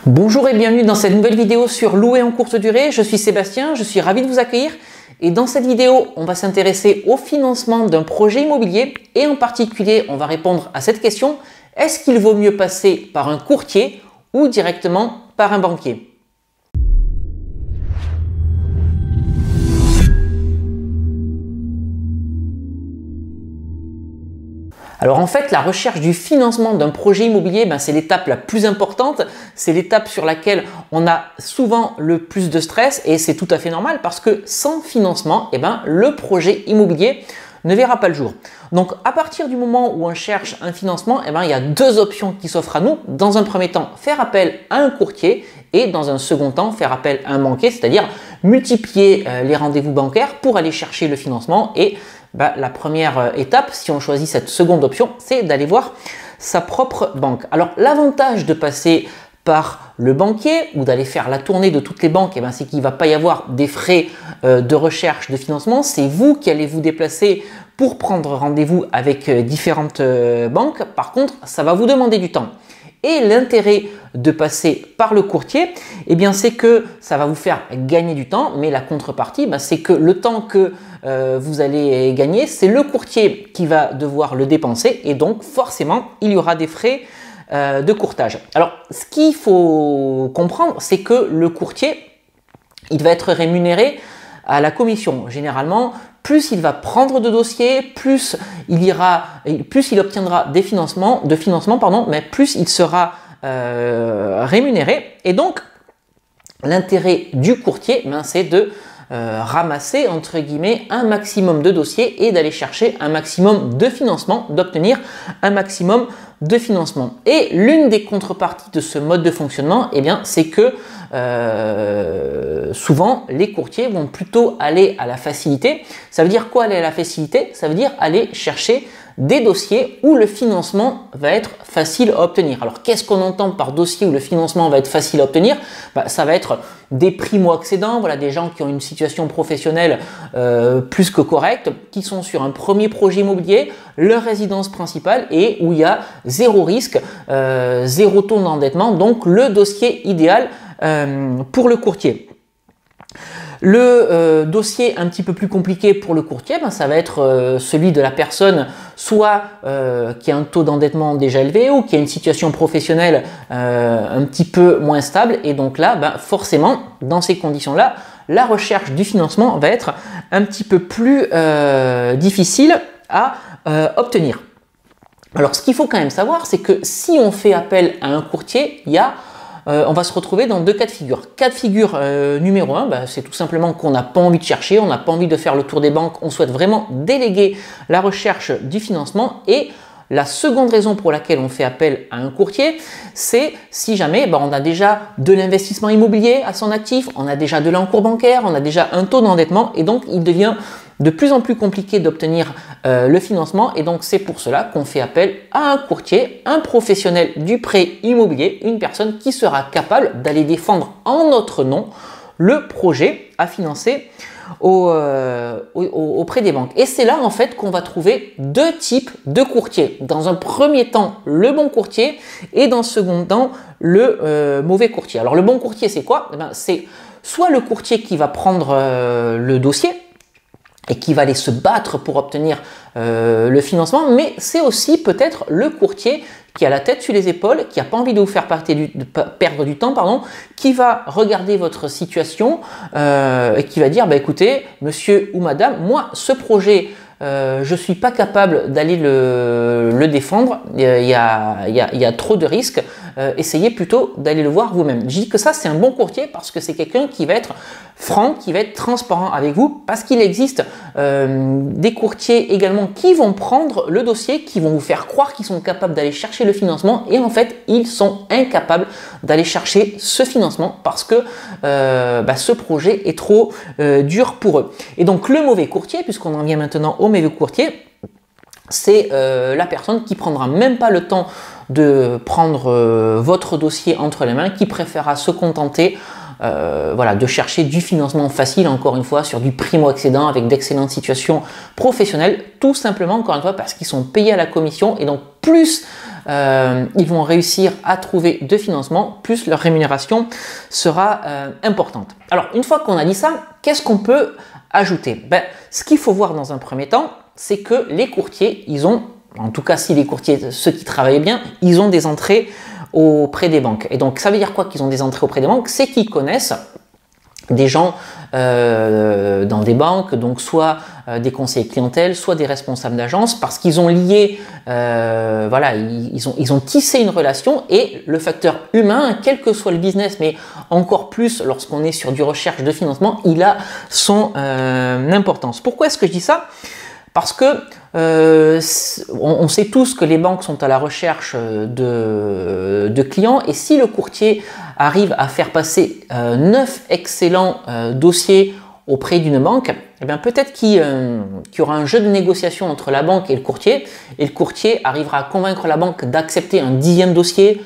Bonjour et bienvenue dans cette nouvelle vidéo sur louer en courte durée. Je suis Sébastien, je suis ravi de vous accueillir. Et dans cette vidéo, on va s'intéresser au financement d'un projet immobilier et en particulier, on va répondre à cette question. Est-ce qu'il vaut mieux passer par un courtier ou directement par un banquier ? Alors en fait, la recherche du financement d'un projet immobilier, c'est l'étape la plus importante, c'est l'étape sur laquelle on a souvent le plus de stress et c'est tout à fait normal parce que sans financement, le projet immobilier ne verra pas le jour. Donc à partir du moment où on cherche un financement, il y a deux options qui s'offrent à nous. Dans un premier temps, faire appel à un courtier et dans un second temps, faire appel à un banquier, c'est-à-dire multiplier les rendez-vous bancaires pour aller chercher le financement et la première étape, si on choisit cette seconde option, c'est d'aller voir sa propre banque. Alors l'avantage de passer par le banquier ou d'aller faire la tournée de toutes les banques, c'est qu'il ne va pas y avoir des frais de recherche de financement. C'est vous qui allez vous déplacer pour prendre rendez-vous avec différentes banques. Par contre, ça va vous demander du temps. Et l'intérêt de passer par le courtier, c'est que ça va vous faire gagner du temps, mais la contrepartie, c'est que le temps que vous allez gagner, c'est le courtier qui va devoir le dépenser et donc forcément, il y aura des frais de courtage. Alors, ce qu'il faut comprendre, c'est que le courtier, il va être rémunéré à la commission. Généralement, plus il va prendre de dossiers, plus il obtiendra des financements, mais plus il sera rémunéré. Et donc, l'intérêt du courtier, c'est de ramasser entre guillemets un maximum de dossiers et d'aller chercher un maximum de financement, d'obtenir un maximum de financement. Et l'une des contreparties de ce mode de fonctionnement, c'est que souvent les courtiers vont plutôt aller à la facilité. Ça veut dire quoi aller à la facilité? Ça veut dire aller chercher des dossiers où le financement va être facile à obtenir. Alors qu'est-ce qu'on entend par dossier où le financement va être facile à obtenir? Ça va être des primo-accédants, des gens qui ont une situation professionnelle plus que correcte, qui sont sur un premier projet immobilier, leur résidence principale et où il y a zéro risque, zéro taux d'endettement, donc le dossier idéal pour le courtier. Le dossier un petit peu plus compliqué pour le courtier, ça va être celui de la personne soit qui a un taux d'endettement déjà élevé ou qui a une situation professionnelle un petit peu moins stable. Et donc là, forcément, dans ces conditions-là, la recherche du financement va être un petit peu plus difficile à obtenir. Alors, ce qu'il faut quand même savoir, c'est que si on fait appel à un courtier, on va se retrouver dans deux cas de figure. Cas de figure numéro 1, c'est tout simplement qu'on n'a pas envie de chercher, on n'a pas envie de faire le tour des banques, on souhaite vraiment déléguer la recherche du financement. Et la seconde raison pour laquelle on fait appel à un courtier, c'est si jamais on a déjà de l'investissement immobilier à son actif, on a déjà de l'encours bancaire, on a déjà un taux d'endettement et donc il devient de plus en plus compliqué d'obtenir le financement et donc c'est pour cela qu'on fait appel à un courtier, un professionnel du prêt immobilier, une personne qui sera capable d'aller défendre en notre nom le projet à financer auprès des banques. Et c'est là en fait qu'on va trouver deux types de courtiers. Dans un premier temps, le bon courtier et dans le second temps, le mauvais courtier. Alors le bon courtier, c'est quoi? C'est soit le courtier qui va prendre le dossier et qui va aller se battre pour obtenir le financement, mais c'est aussi peut-être le courtier qui a la tête sur les épaules, qui n'a pas envie de vous faire perdre du temps, qui va regarder votre situation et qui va dire, écoutez, monsieur ou madame, moi, ce projet, je ne suis pas capable d'aller le défendre, il y a trop de risques, essayez plutôt d'aller le voir vous-même. Je dis que ça, c'est un bon courtier parce que c'est quelqu'un qui va être franc, qui va être transparent avec vous parce qu'il existe des courtiers également qui vont prendre le dossier, qui vont vous faire croire qu'ils sont capables d'aller chercher le financement et en fait, ils sont incapables d'aller chercher ce financement parce que ce projet est trop dur pour eux. Et donc, le mauvais courtier, puisqu'on en vient maintenant au mauvais courtier, c'est la personne qui prendra même pas le temps de prendre votre dossier entre les mains, qui préférera se contenter de chercher du financement facile, encore une fois, sur du primo-accédant avec d'excellentes situations professionnelles, tout simplement, encore une fois, parce qu'ils sont payés à la commission et donc plus ils vont réussir à trouver de financement, plus leur rémunération sera importante. Alors, une fois qu'on a dit ça, qu'est-ce qu'on peut ajouter? Ce qu'il faut voir dans un premier temps, c'est que les courtiers, ils ont, en tout cas si les courtiers, ceux qui travaillent bien, ils ont des entrées auprès des banques. Et donc, ça veut dire quoi qu'ils ont des entrées auprès des banques? C'est qu'ils connaissent des gens dans des banques, donc soit des conseillers clientèle, soit des responsables d'agence, parce qu'ils ont lié, voilà, ils ont tissé une relation, et le facteur humain, quel que soit le business, mais encore plus lorsqu'on est sur du recherche de financement, il a son importance. Pourquoi est-ce que je dis ça? Parce que on sait tous que les banques sont à la recherche de clients, et si le courtier arrive à faire passer 9 excellents dossiers auprès d'une banque, eh bien peut-être qu'il y aura un jeu de négociation entre la banque et le courtier arrivera à convaincre la banque d'accepter un 10e dossier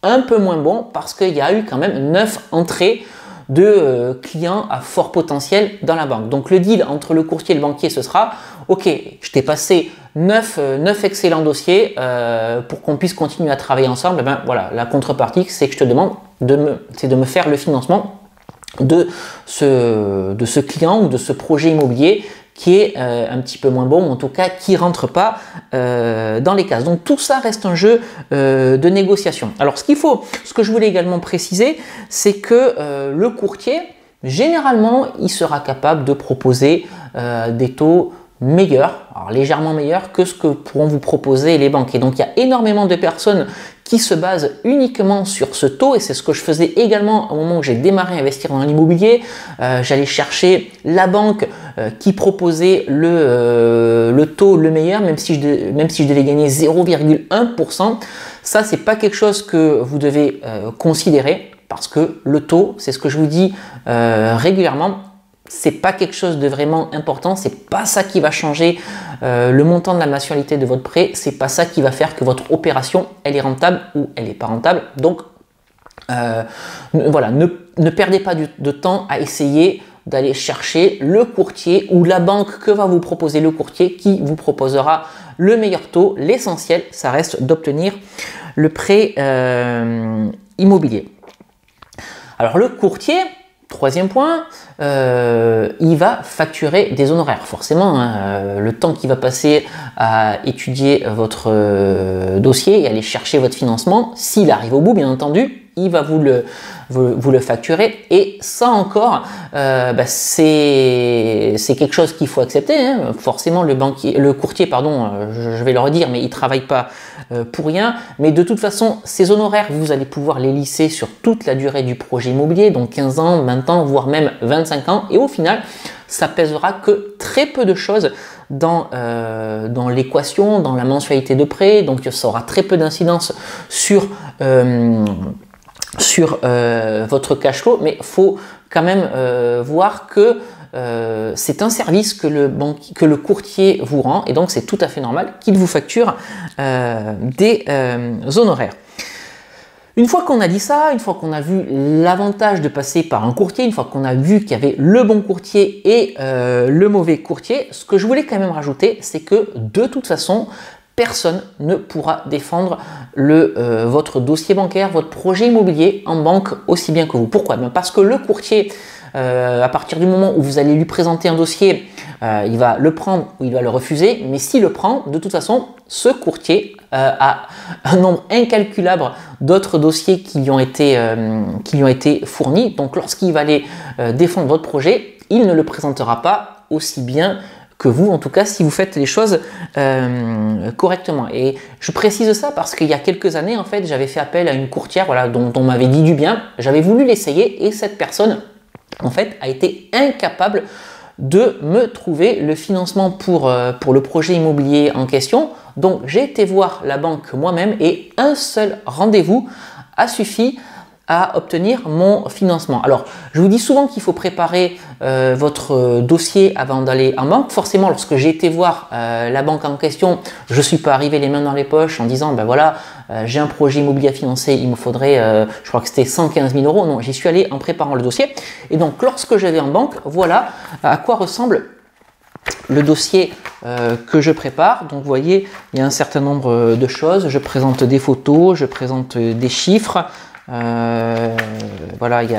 un peu moins bon, parce qu'il y a eu quand même 9 entrées de clients à fort potentiel dans la banque. Donc le deal entre le courtier et le banquier, ce sera: ok, je t'ai passé 9 excellents dossiers pour qu'on puisse continuer à travailler ensemble. Et ben voilà, la contrepartie, c'est que je te demande de me faire le financement de ce client ou de ce projet immobilier qui est un petit peu moins bon, ou en tout cas qui ne rentre pas dans les cases. Donc tout ça reste un jeu de négociation. Alors ce que je voulais également préciser, c'est que le courtier, généralement, il sera capable de proposer des taux meilleurs, alors légèrement meilleurs que ce que pourront vous proposer les banques. Et donc il y a énormément de personnes qui se basent uniquement sur ce taux, et c'est ce que je faisais également au moment où j'ai démarré à investir dans l'immobilier. J'allais chercher la banque qui proposait le taux le meilleur, même si je devais gagner 0,1%. Ça, c'est pas quelque chose que vous devez considérer, parce que le taux, c'est ce que je vous dis régulièrement, c'est pas quelque chose de vraiment important, c'est pas ça qui va changer le montant de la mensualité de votre prêt, c'est pas ça qui va faire que votre opération elle est rentable ou elle est pas rentable. Donc voilà, ne perdez pas de temps à essayer d'aller chercher le courtier ou la banque que va vous proposer le courtier qui vous proposera le meilleur taux. L'essentiel, ça reste d'obtenir le prêt immobilier. Alors le courtier, troisième point, il va facturer des honoraires. Forcément, hein, le temps qu'il va passer à étudier votre dossier et aller chercher votre financement, s'il arrive au bout, bien entendu, il va vous le facturer. Et ça encore, c'est quelque chose qu'il faut accepter, hein. Forcément, le courtier, pardon, je vais le redire, mais il ne travaille pas pour rien. Mais de toute façon, ces honoraires, vous allez pouvoir les lisser sur toute la durée du projet immobilier, donc 15 ans, 20 ans, voire même 25 ans. Et au final, ça pèsera que très peu de choses dans l'équation, dans la mensualité de prêt. Donc ça aura très peu d'incidence sur votre cash flow, mais il faut quand même voir que c'est un service que le courtier vous rend, et donc c'est tout à fait normal qu'il vous facture des honoraires. Une fois qu'on a dit ça, une fois qu'on a vu l'avantage de passer par un courtier, une fois qu'on a vu qu'il y avait le bon courtier et le mauvais courtier, ce que je voulais quand même rajouter, c'est que de toute façon, personne ne pourra défendre votre dossier bancaire, votre projet immobilier en banque aussi bien que vous. Pourquoi? Parce que le courtier, à partir du moment où vous allez lui présenter un dossier, il va le prendre ou il va le refuser, mais s'il le prend, de toute façon, ce courtier a un nombre incalculable d'autres dossiers qui lui ont été fournis. Donc lorsqu'il va aller défendre votre projet, il ne le présentera pas aussi bien que vous, en tout cas si vous faites les choses correctement. Et je précise ça parce qu'il y a quelques années, en fait, j'avais fait appel à une courtière, voilà, dont on m'avait dit du bien. J'avais voulu l'essayer, et cette personne, en fait, a été incapable de me trouver le financement pour le projet immobilier en question. Donc j'ai été voir la banque moi-même, et un seul rendez-vous a suffi à obtenir mon financement. Alors, je vous dis souvent qu'il faut préparer votre dossier avant d'aller en banque. Forcément, lorsque j'ai été voir la banque en question, je ne suis pas arrivé les mains dans les poches en disant, ben voilà, j'ai un projet immobilier à financer, il me faudrait, je crois que c'était 115 000 euros. Non, j'y suis allé en préparant le dossier. Et donc, lorsque j'allais en banque, voilà à quoi ressemble le dossier que je prépare. Donc vous voyez, il y a un certain nombre de choses. Je présente des photos, je présente des chiffres. Voilà, il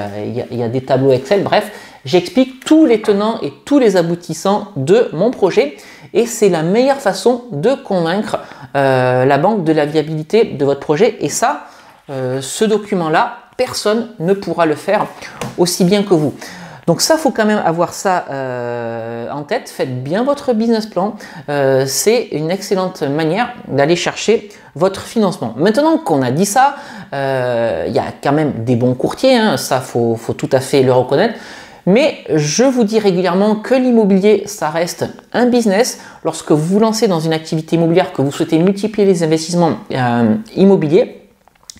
y a des tableaux Excel. Bref, j'explique tous les tenants et tous les aboutissants de mon projet. Et c'est la meilleure façon de convaincre la banque de la viabilité de votre projet. Et ça, ce document-là, personne ne pourra le faire aussi bien que vous. Donc ça, il faut quand même avoir ça en tête. Faites bien votre business plan. C'est une excellente manière d'aller chercher votre financement. Maintenant qu'on a dit ça, il y a quand même des bons courtiers. Hein, ça, faut tout à fait le reconnaître. Mais je vous dis régulièrement que l'immobilier, ça reste un business. Lorsque vous vous lancez dans une activité immobilière, que vous souhaitez multiplier les investissements immobiliers,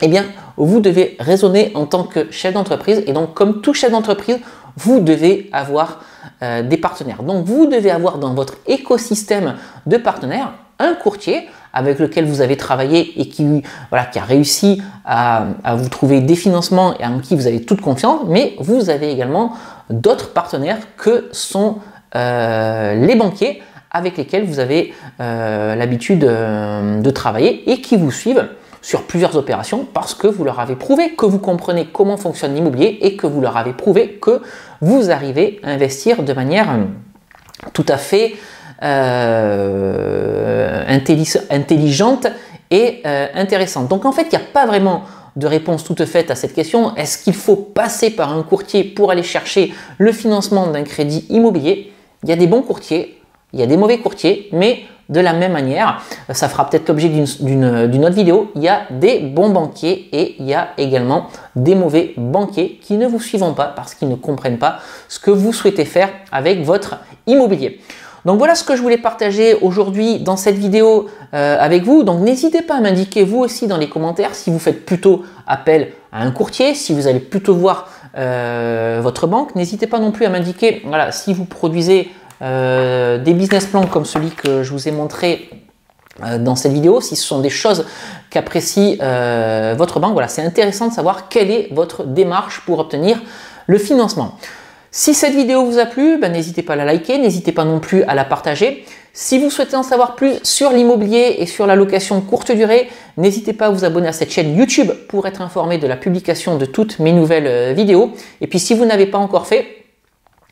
eh bien, vous devez raisonner en tant que chef d'entreprise. Et donc, comme tout chef d'entreprise, vous devez avoir des partenaires. Donc, vous devez avoir dans votre écosystème de partenaires un courtier avec lequel vous avez travaillé et qui a réussi à vous trouver des financements et en qui vous avez toute confiance. Mais vous avez également d'autres partenaires que sont les banquiers avec lesquels vous avez l'habitude de travailler et qui vous suivent sur plusieurs opérations parce que vous leur avez prouvé que vous comprenez comment fonctionne l'immobilier et que vous leur avez prouvé que vous arrivez à investir de manière tout à fait intelligente et intéressante. Donc en fait, il n'y a pas vraiment de réponse toute faite à cette question. Est-ce qu'il faut passer par un courtier pour aller chercher le financement d'un crédit immobilier? Il y a des bons courtiers, il y a des mauvais courtiers, mais de la même manière, ça fera peut-être l'objet d'une autre vidéo, il y a des bons banquiers et il y a également des mauvais banquiers qui ne vous suivront pas parce qu'ils ne comprennent pas ce que vous souhaitez faire avec votre immobilier. Donc voilà ce que je voulais partager aujourd'hui dans cette vidéo avec vous. Donc n'hésitez pas à m'indiquer vous aussi dans les commentaires si vous faites plutôt appel à un courtier, si vous allez plutôt voir votre banque. N'hésitez pas non plus à m'indiquer si vous produisez des business plans comme celui que je vous ai montré dans cette vidéo, si ce sont des choses qu'apprécie votre banque. Voilà, c'est intéressant de savoir quelle est votre démarche pour obtenir le financement. Si cette vidéo vous a plu, n'hésitez pas à la liker, n'hésitez pas non plus à la partager. Si vous souhaitez en savoir plus sur l'immobilier et sur la location courte durée, n'hésitez pas à vous abonner à cette chaîne YouTube pour être informé de la publication de toutes mes nouvelles vidéos. Et puis si vous n'avez pas encore fait,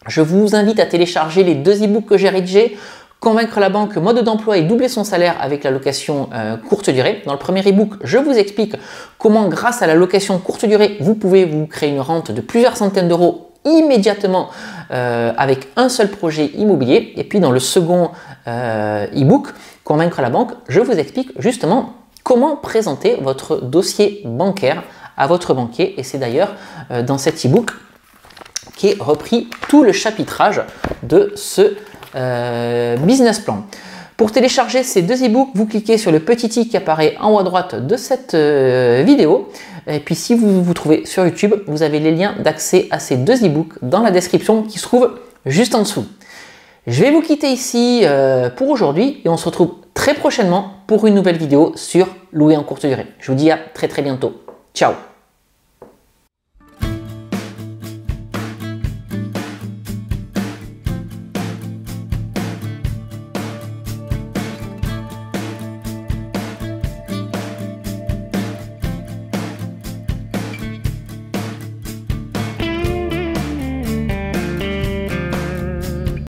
je vous invite à télécharger les 2 e-books que j'ai rédigés, Convaincre la banque, mode d'emploi et doubler son salaire avec la location courte durée. Dans le premier e-book, je vous explique comment grâce à la location courte durée, vous pouvez vous créer une rente de plusieurs centaines d'euros immédiatement avec un seul projet immobilier. Et puis dans le second e-book, Convaincre la banque, je vous explique justement comment présenter votre dossier bancaire à votre banquier. Et c'est d'ailleurs dans cet e-book qui est repris tout le chapitrage de ce business plan. Pour télécharger ces 2 e-books, vous cliquez sur le petit i qui apparaît en haut à droite de cette vidéo. Et puis si vous vous trouvez sur YouTube, vous avez les liens d'accès à ces 2 e-books dans la description qui se trouve juste en dessous. Je vais vous quitter ici pour aujourd'hui et on se retrouve très prochainement pour une nouvelle vidéo sur louer en courte durée. Je vous dis à très bientôt. Ciao!